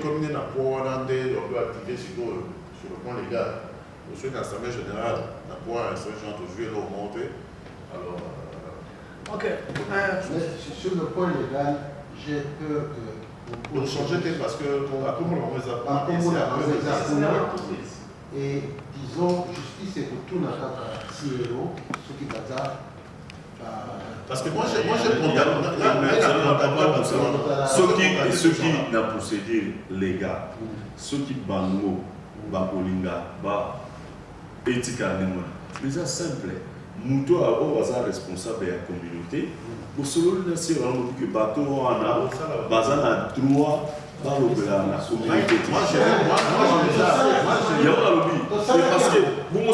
comme il y a un point, on peut activer sur le point légal. Au suite de l'Assemblée générale, un point, ce genre de jouer l'eau monter. Alors. Ok. Sur le point légal, j'ai peur que. Pour changer, parce que à tout le monde, on les a pas. Et disons, justice et pour tout n'a pas CRO, ce qui va dire. Parce que moi, j'ai condamné. Ceux qui n'ont procédé légal, ceux qui bango, bakolinga, éthique à nous, mais c'est simple. Mouto a responsable de la communauté. Pour selon le nation, on dit que bateau en a, bazan a droit dans le communauté. Moi, il y a un lobby. Parce que vous me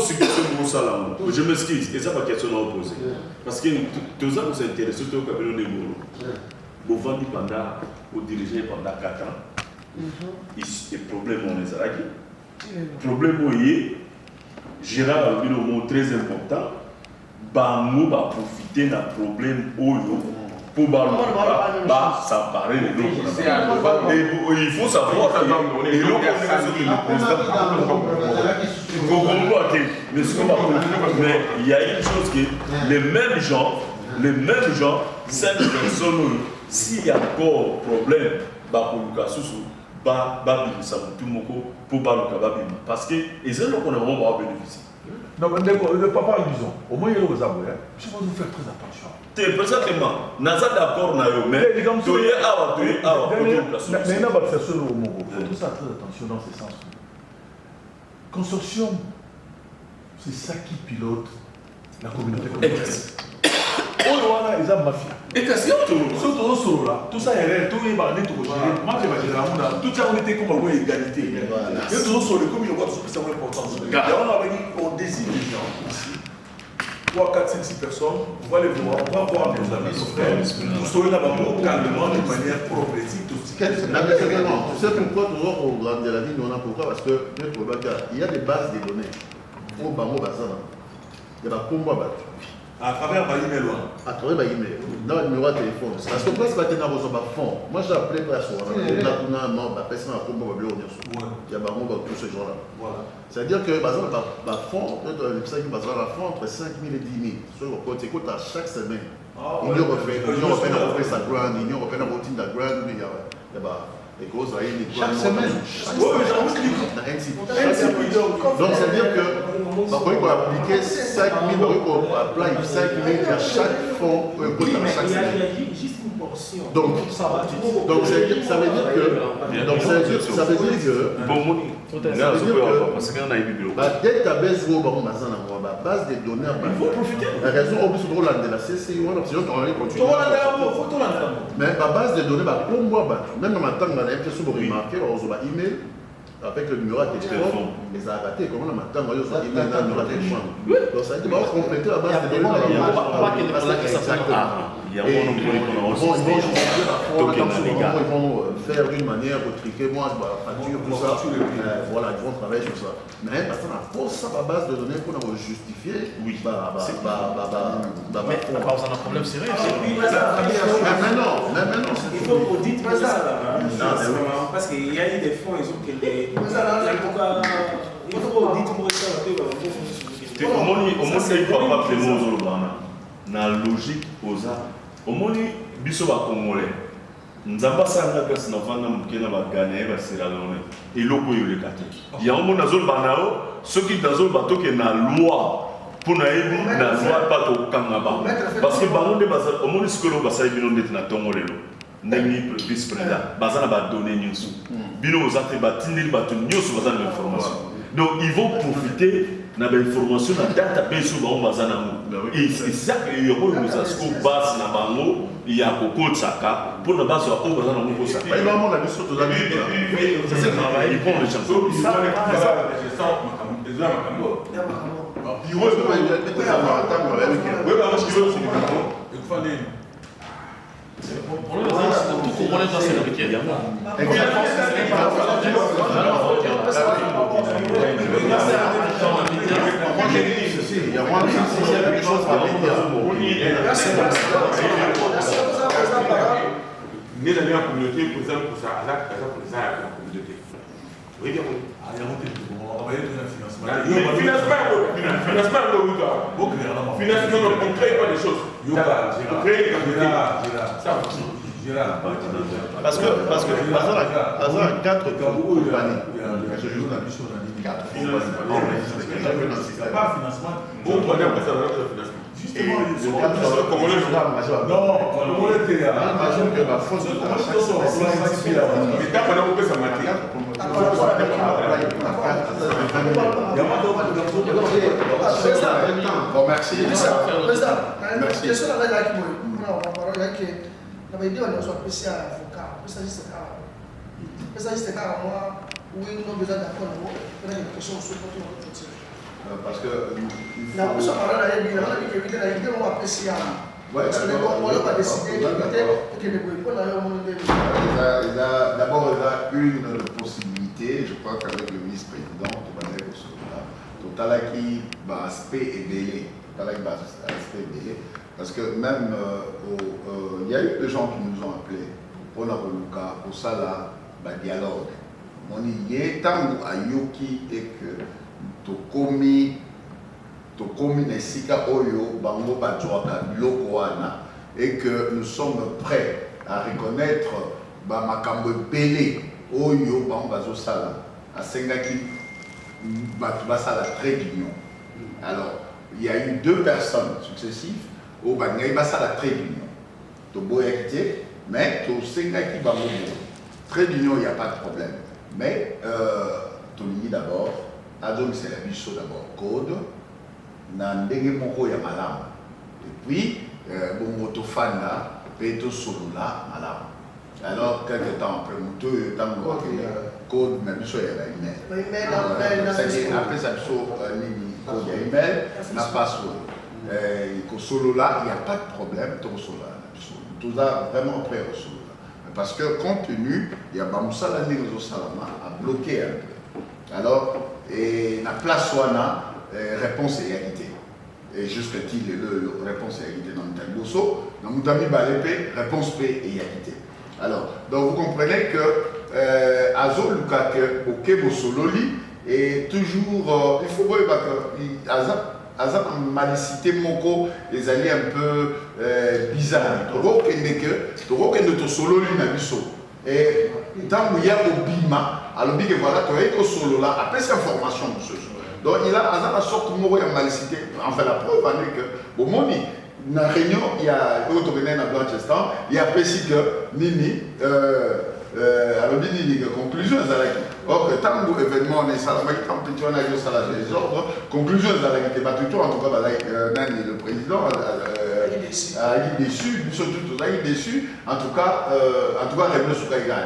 je m'excuse, et ça va question à opposer. Parce que tous ça nous intéresse, surtout au cabinet de Moro. Vous vendez pendant, vous dirigez pendant 4 ans. Il problème on les a dit. Problème est, Gérard a dit le mot très important. Bango va profiter d'un problème pour s'emparer de l'eau. Et il faut savoir que l'eau mais il y a une chose qui est les mêmes gens, 5 personnes, s'il y a encore problème, parce que les gens qu'on a vraiment bénéficié. Non, mais le papa, disons, au moins il y a le Zaboué, je vais vous faire très attention. C'est précisément, nous sommes d'accord, mais il y a tout ça très attention dans ce sens. Consortium, c'est ça qui pilote la communauté communautaire. Voilà, ils ont mafia. Et qu'est-ce que tout ça est réel, tout est bandé, tout est géré. Moi, je vais dire, tout ça, on était comme une égalité. Et tout ça, les communes, on voit tout ça, c'est important. On désigne les gens ici. 3, 4, 5, 6 personnes, on va les voir, on va voir nos amis, nos frères. Nous serons là-bas calmement, de manière progressive. Tu sais pourquoi toujours au Grand de la ville, on a pourquoi? Parce que il y a des bases de données. Au Bango Bazana, il y a des combats. À travers ma email. À travers ma email. Dans le numéro de téléphone. Parce que presque pas tenir vos fonds. Moi j'ai appelé presque. Il y a tout ce genre-là. C'est-à-dire que par exemple, le fonds, entre 5 000 et 10 000. Sur le côté, écoute à chaque semaine. L'Union européenne a fait sa grande, l'Union européenne a voté la grande, il y a chaque semaine. Donc, c'est-à-dire que pour appliquer 5 000 euros pour appliquer 5 000 à chaque fonds chaque semaine. Il y a juste une portion. Donc, ça veut dire que parce qu'on a eu dès que tu as besoin de base de données, il faut profiter. La raison de la CCI, mais la base de données, même dans ma temps, on a l'impression de remarquer, on a un email avec le numéro de téléphone, mais ça a raté, comment on a maintenant, on a un email dans le numéro de téléphone. Donc ça veut dire qu'on va compléter la base de données. Ils vont faire d'une manière pour triquer, moi, facture, tout ça. Voilà, ils vont travailler sur ça. Mais parce qu'on a ça la base de données pour nous justifier. Oui, Mais on a un problème sérieux. mais non, Il faut auditer ça. Parce qu'il y a eu des fonds, ils ont que les. Il faut auditer ça. Au moins, il ne faut pas faire dans la logique aux arts. Au moins, il y a Congolais. Nous avons passé à la place de Ghanéens, et l'eau il y a un monde dans le banao, ceux qui dans le bateau qui est dans la loi pour la loi pas au Kangaba. Parce que au monde ce que l'on va savoir est dans Tongolais. N'est vice-président, bazana va donner une sous. Bino aux actes batinés, batinés, sur bazana l'information. Donc ils vont profiter de l'information dans la database sur bazana. Et c'est ça qu'il y a une mise base na bango, il y a beaucoup de saka pour la base sur bazana pour ça. Il va avoir la mission de la vie. C'est ça ils prennent les chansons. Pour le moment, tout Congolais doit s'impliquer. Il y a moins de choses à la communauté pour ça, société. Oui, bien. Ah, il y a un financement. Financement, on ne crée pas des choses. On crée des quantités. Parce que Azar a 4 compagnies. Je joue dans 4 compagnies. C'est pas un financement. Bon, on est après ça, on a le financement. Justement, Le Congolais, non, on était là. La force de la mais tant qu'on a coupé sa matière, Bon, merci. Parce que d'abord, il a une possibilité, je crois qu'avec le vice-président, Totalaki va aspect éveillé. Parce que même il y a eu des gens qui nous ont appelés pour la Luka, pour ça là, dialogue. On y est tant à Yoki et que Tokomi Nesika Oyo, Bango Badjouaka, Lokoana, et que nous sommes prêts à reconnaître Makambo Belé, Oyo, Bango Bazo Sala, à Sengaki, Basala Trade d'Union. Alors, il y a eu 2 personnes successives au Bangaï Basala Trade d'Union. Tobo Yakité, mais to Sengaki Bango Trade d'Union, il n'y a pas de problème. Mais, Tolini d'abord, Adom c'est la bicho d'abord, code, Nandenge Moko ya Malam. Et puis, Bongo Tofanda, Peto Solula, Malam. Alors, quelques temps après, Moutou, Tango, code, mais bicho ya la email. C'est-à-dire, après ça, bicho, Nini, code ya email, n'a pas solo. Solula, il n'y a pas de problème, Togo Solula. Tout ça, vraiment prêt au Solula. Parce que compte tenu, il y a Bamoussa l'année aux Salama à bloquer un peu. Alors, et la place Wana, réponse et égalité. Et jusque-t-il le réponse et égalité dans le Tangoso, dans Moutami Balépé, réponse P et égalité. Alors, donc vous comprenez que Azo Lukake, Okebo Sololi, est toujours. Il faut voir que Azap malicité Moko, les alliés un peu bizarres. Toro Kende to Sololi Nabiso. Et tant qu'il y a au Bima, alors que voilà, tu as été au solo là, après cette information, monsieur. Donc il a Azap sorti de Moko et malicité. Enfin, la preuve est que, bon, Moni, dans la réunion, il y a Autoréné dans Blanchestan, il y a précis que Nini, alors Nini, conclusion, or que tant que l'événement est salama, tant que tu as eu salama des ordres, conclusion, c'est pas tout en tout cas, le président a été déçu, surtout tout a été déçu, en tout cas, Rémi Soukaïga,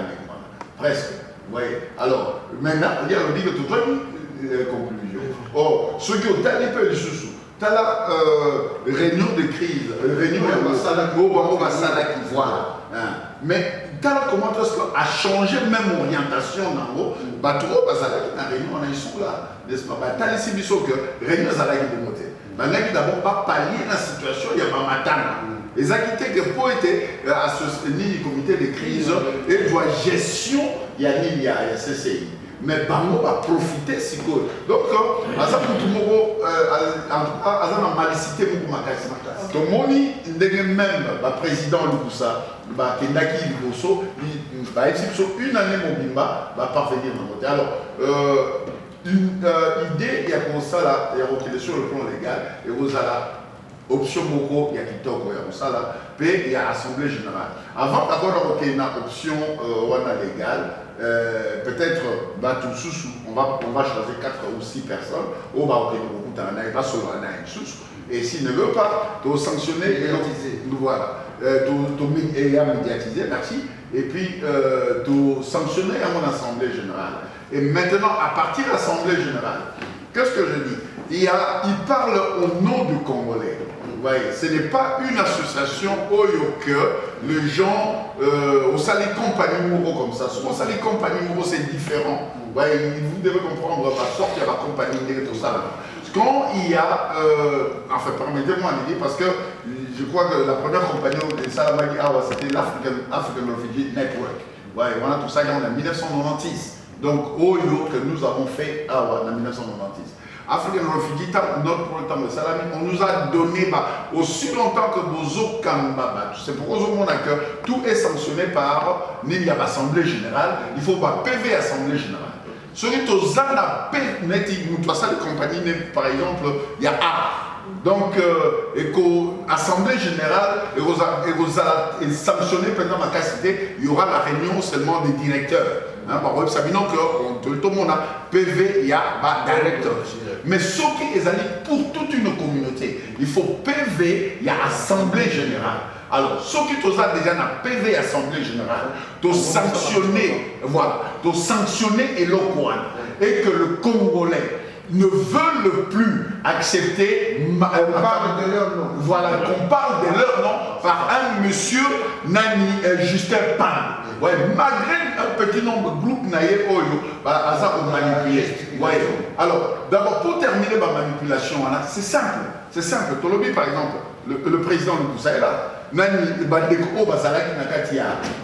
presque. Oui. Alors, maintenant, il y a dit que tout a conclusion. Or, ceux qui ont tellement peu de sous, tu as la réunion de crise, réunion de Masala qui voit. Mais comment est-ce qu'on a changé même orientation dans l'eau, Baturo, la réunion, on est là, n'est-ce pas? Tu as laissé que réunion Zala qui est montée. Maintenant, d'abord, pas pallier la situation, il y a pas matana. Les acquités que pour être associé au comité de crise et de gestion, il y a CCI. Mais Bango va profiter si quoi. Donc, Azam Moutoumoro, en tout cas, Azam a malicité Moukoumakaïs. Donc, Moni, même, président Lukusa, Kendaki Liboso, une année Mobimba va parvenir dans le côté. Alors, une idée, il y a comme ça là, il y a reculé sur le plan légal, et vous avez option Moko, il y a Kitoko, il y a comme ça là, puis il y a Assemblée Générale. Avant d'avoir une option légale, peut-être on va choisir 4 ou 6 personnes, on va pas seulement et s'il ne veut pas, tu sanctionner et voilà, tu médiatiser, merci, et puis tu sanctionner à mon Assemblée Générale. Et maintenant, à partir de l'Assemblée Générale, qu'est-ce que je dis? Il parle au nom du Congolais. Vous voyez, ce n'est pas une association où les gens, au Sali Compagnie Mouro comme ça. Souvent, Sali Compagnie Mouro, c'est différent. Vous voyez, vous devez comprendre, la sorte, il y a la compagnie de tout ça. Quand il y a, enfin, permettez-moi de dire, parce que je crois que la première compagnie de Salamagi Awa, c'était l'African Refugee Network. Ouais, voilà tout ça, on a 1996. Donc, Oyo que nous avons fait en 1996. African Refugee, notre programme de Salami, on nous a donné aussi longtemps que Bozo Kambaba. C'est pourquoi que tout est sanctionné par l'Assemblée Générale. Il faut pas PV Assemblée Générale. Ce qui est aux compagnie, par exemple, il y a A. Donc, Assemblée Générale est sanctionnée pendant ma cité, il y aura la réunion seulement des directeurs. Par exemple, savions que tout le monde a PV, il y a directeur. Mais ce qui est pour toute une communauté, il faut PV, il y a Assemblée Générale. Alors, ce qui est déjà dans PV Assemblée Générale, de sanctionner, voilà, de sanctionner et que le Congolais ne veulent plus accepter voilà, qu'on parle de leur nom par un monsieur Nani Justin Pan. Ouais, malgré un petit nombre de groupes naïfs, manipulé. Ouais. Alors, d'abord, pour terminer ma manipulation, c'est simple. C'est simple. Tolobi, par exemple, le président de Boussaïla, Nani Bandeko Bazalaki Nakati,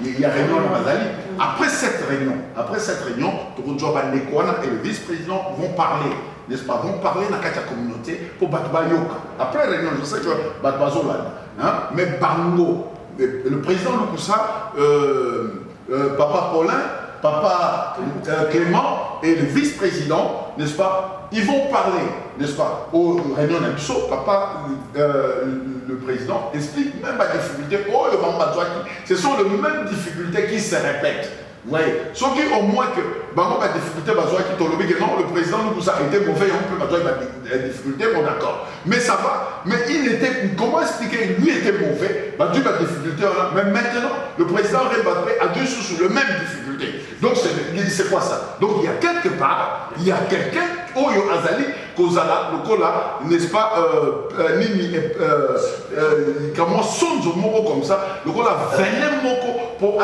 il y a réunion à Bazali. Après cette réunion, Torodjo Bandeko et le vice-président vont parler. N'est-ce pas, vont parler dans la communauté pour Batba Yoka. Après la réunion, je sais que Batba Zola, mais Bango, le président Lukusa, Papa Paulin, Papa Clément et le vice-président, n'est-ce pas, ils vont parler, n'est-ce pas, aux réunions d'Abisso. Papa, le président, explique même la difficulté. Oh, le Bambadouaki, ce sont les mêmes difficultés qui se répètent. Oui, ce qui au moins que Bango a des difficultés, le président nous a été mauvais, on peut avoir des difficultés, bon d'accord. Mais ça va, mais il était, comment expliquer, lui était mauvais, bah, Dieu a des difficultés, mais maintenant, le président Rébatré a dû sous les mêmes difficultés. Donc c'est quoi ça? Donc il y a quelque part, il y a quelqu'un, Oyo Azali, Kozala, le Kola, n'est-ce pas, Nini, comment Sonzo Moko comme ça, le Kola venait Moko pour